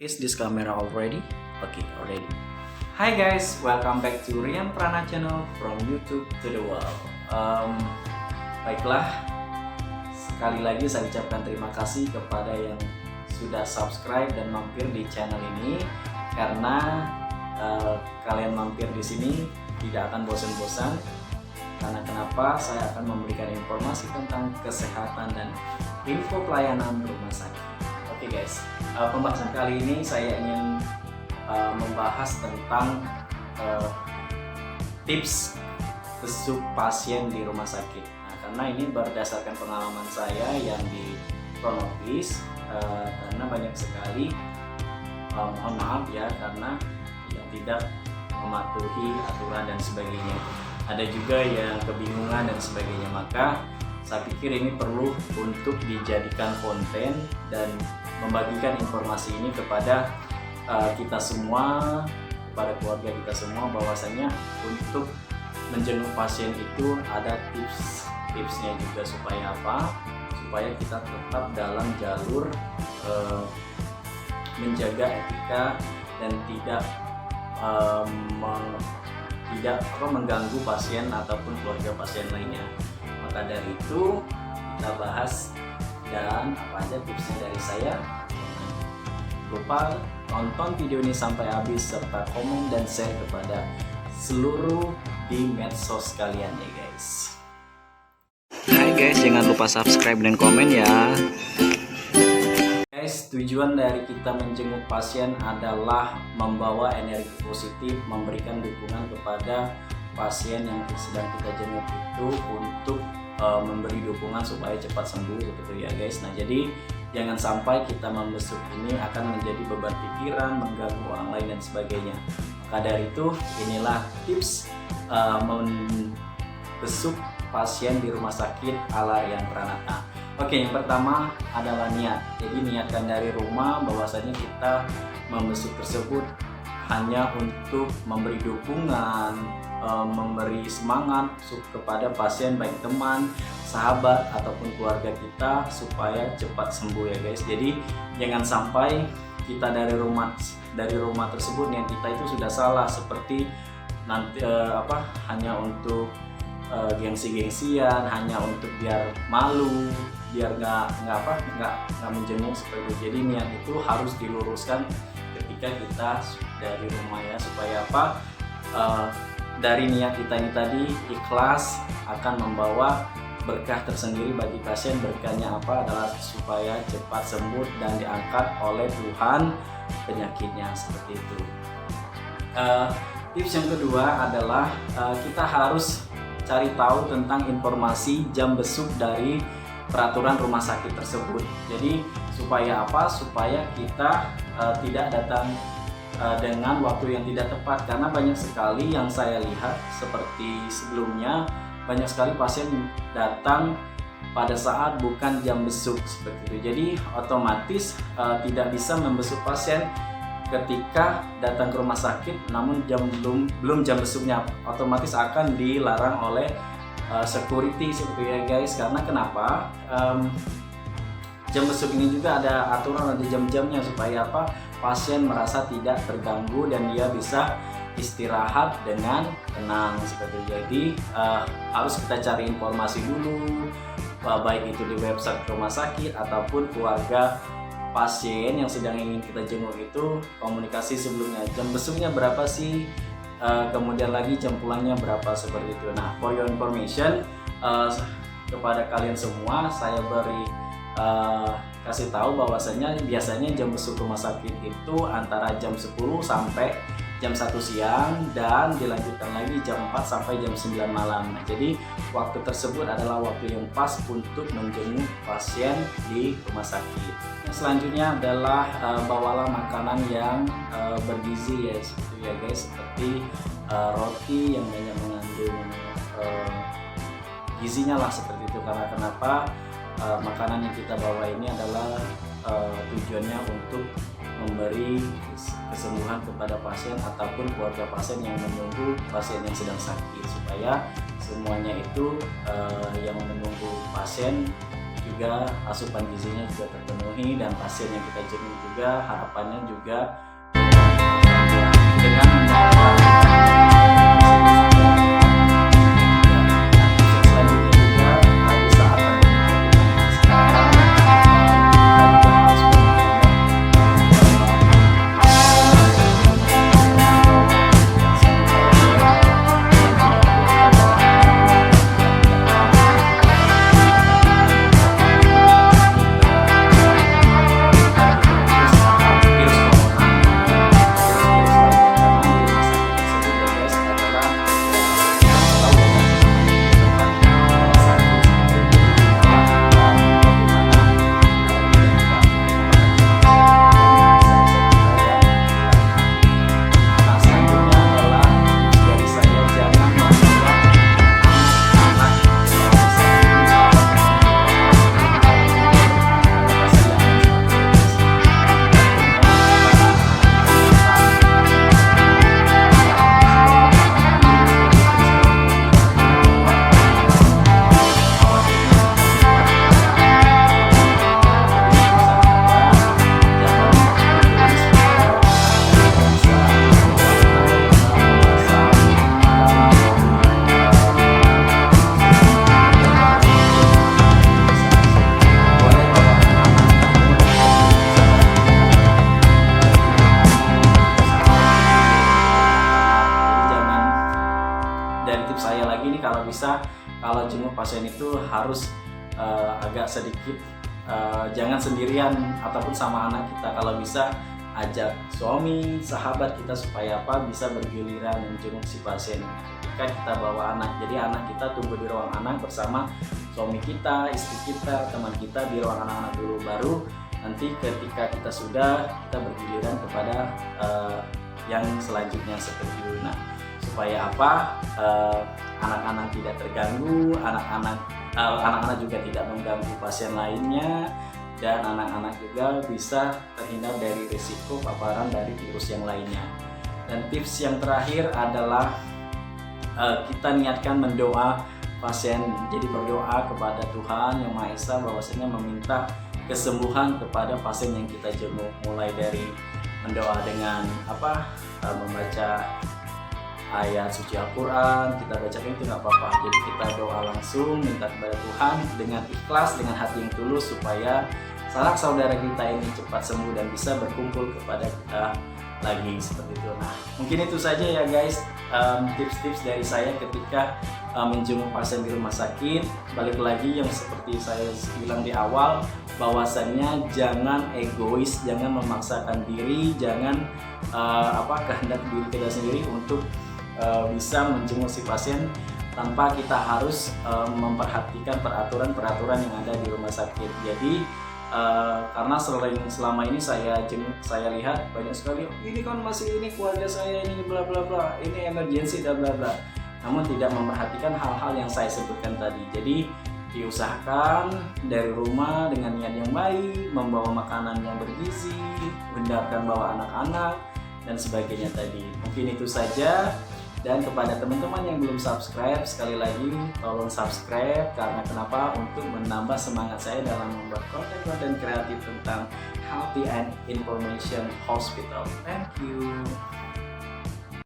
Is this camera already? Okay, already. Hi guys, welcome back to Rian Prana channel from YouTube to the world. Baiklah, sekali lagi saya ucapkan terima kasih kepada yang sudah subscribe dan mampir di channel ini karena kalian mampir di sini tidak akan bosan-bosan. Karena kenapa? Saya akan memberikan informasi tentang kesehatan dan info pelayanan rumah sakit. Oke guys, pembahasan kali ini saya ingin membahas tentang tips besuk pasien di rumah sakit. Nah, karena ini berdasarkan pengalaman saya yang di front office, karena banyak sekali mohon maaf ya karena yang tidak mematuhi aturan dan sebagainya. Ada juga yang kebingungan dan sebagainya, maka saya pikir ini perlu untuk dijadikan konten dan membagikan informasi ini kepada kita semua, kepada keluarga kita semua, bahwasanya untuk menjenguk pasien itu ada tipsnya juga supaya apa? Supaya kita tetap dalam jalur menjaga etika dan tidak mengganggu pasien ataupun keluarga pasien lainnya. Maka dari itu kita bahas dan apa aja tipsnya dari saya. Lupa tonton video ini sampai habis serta komen dan share kepada seluruh di medsos kalian ya guys. Hai guys, jangan lupa subscribe dan komen ya. Guys, tujuan dari kita menjenguk pasien adalah membawa energi positif, memberikan dukungan kepada pasien yang sedang kita jenguk itu untuk memberi dukungan supaya cepat sembuh gitu ya guys. Nah, jadi jangan sampai kita membesuk ini akan menjadi beban pikiran, mengganggu orang lain dan sebagainya. Maka dari itu inilah tips membesuk pasien di rumah sakit ala Rian Pranata. Oke, yang pertama adalah niat. Jadi niatkan dari rumah bahwasanya kita membesuk tersebut hanya untuk memberi dukungan, memberi semangat kepada pasien, baik teman, sahabat ataupun keluarga kita supaya cepat sembuh ya guys. Jadi jangan sampai kita dari rumah tersebut niat kita itu sudah salah, seperti nanti hanya untuk gengsi-gengsian, hanya untuk biar malu, biar nggak menjenguk seperti itu. Jadi niat itu harus diluruskan ketika kita dari rumah ya, supaya apa? Dari niat kita ini tadi ikhlas akan membawa berkah tersendiri bagi pasien. Berkahnya apa? Adalah supaya cepat sembuh dan diangkat oleh Tuhan penyakitnya, seperti itu. Tips yang kedua adalah kita harus cari tahu tentang informasi jam besuk dari peraturan rumah sakit tersebut. Jadi supaya apa? Supaya kita tidak datang dengan waktu yang tidak tepat, karena banyak sekali yang saya lihat seperti sebelumnya, banyak sekali pasien datang pada saat bukan jam besuk seperti itu. Jadi otomatis tidak bisa membesuk pasien ketika datang ke rumah sakit namun belum jam besuknya, otomatis akan dilarang oleh security seperti ya guys. Karena kenapa? Jam besuk ini juga ada aturan, ada jam-jamnya supaya apa? Pasien merasa tidak terganggu dan dia bisa istirahat dengan tenang seperti itu. Jadi harus kita cari informasi dulu, baik itu di website rumah sakit ataupun keluarga pasien yang sedang ingin kita jenguk itu komunikasi sebelumnya. Jam besuknya berapa sih? Kemudian lagi jam pulangnya berapa, seperti itu. Nah, for your information, kepada kalian semua saya beri kasih tahu bahwasanya biasanya jam besuk rumah sakit itu antara jam 10 sampai jam 1 siang dan dilanjutkan lagi jam 4 sampai jam 9 malam. Nah, jadi waktu tersebut adalah waktu yang pas untuk menjenguk pasien di rumah sakit. Selanjutnya adalah bawalah makanan yang bergizi ya, seperti ya guys, seperti roti yang banyak mengandung gizinya lah, seperti itu. Karena kenapa? Makanan yang kita bawa ini adalah tujuannya untuk memberi kesembuhan kepada pasien ataupun keluarga pasien yang menunggu pasien yang sedang sakit, supaya semuanya itu yang menunggu pasien juga asupan gizinya juga terpenuhi, dan pasien yang kita jenguk juga harapannya juga dengan saya lagi nih, kalau bisa kalau jenguk pasien itu harus agak sedikit jangan sendirian ataupun sama anak kita. Kalau bisa ajak suami, sahabat kita supaya apa bisa bergiliran menjenguk si pasien ketika kita bawa anak. Jadi anak kita tunggu di ruang anak bersama suami kita, istri kita, teman kita di ruang anak-anak dulu, baru nanti ketika kita sudah, kita bergiliran kepada yang selanjutnya seperti itu. Nah, supaya apa? Anak-anak tidak terganggu, anak-anak juga tidak mengganggu pasien lainnya, dan anak-anak juga bisa terhindar dari risiko paparan dari virus yang lainnya. Dan tips yang terakhir adalah kita niatkan mendoa pasien. Jadi berdoa kepada Tuhan Yang Maha Esa bahwasanya meminta kesembuhan kepada pasien yang kita jenguk, mulai dari mendoa dengan membaca ayat suci Al-Quran, kita bacakan itu nggak apa-apa. Jadi kita doa langsung, minta kepada Tuhan dengan ikhlas, dengan hati yang tulus, supaya sanak saudara kita ini cepat sembuh dan bisa berkumpul kepada kita lagi seperti itu. Nah, mungkin itu saja ya guys, tips-tips dari saya ketika menjenguk pasien di rumah sakit. Balik lagi yang seperti saya bilang di awal, bahwasannya jangan egois, jangan memaksakan diri, jangan kehendak diri kita sendiri untuk bisa menjenguk si pasien tanpa kita harus memperhatikan peraturan-peraturan yang ada di rumah sakit. Jadi karena selama ini saya lihat banyak sekali, ini kan masih ini keluarga saya ini bla bla bla, ini emergency dan bla bla, namun tidak memperhatikan hal-hal yang saya sebutkan tadi. Jadi diusahakan dari rumah dengan niat yang baik, membawa makanan yang bergizi, hindarkan bawa anak-anak dan sebagainya tadi. Mungkin itu saja. Dan kepada teman-teman yang belum subscribe, sekali lagi tolong subscribe, karena kenapa? Untuk menambah semangat saya dalam membuat konten-konten kreatif tentang Healthy and Information Hospital. Thank you.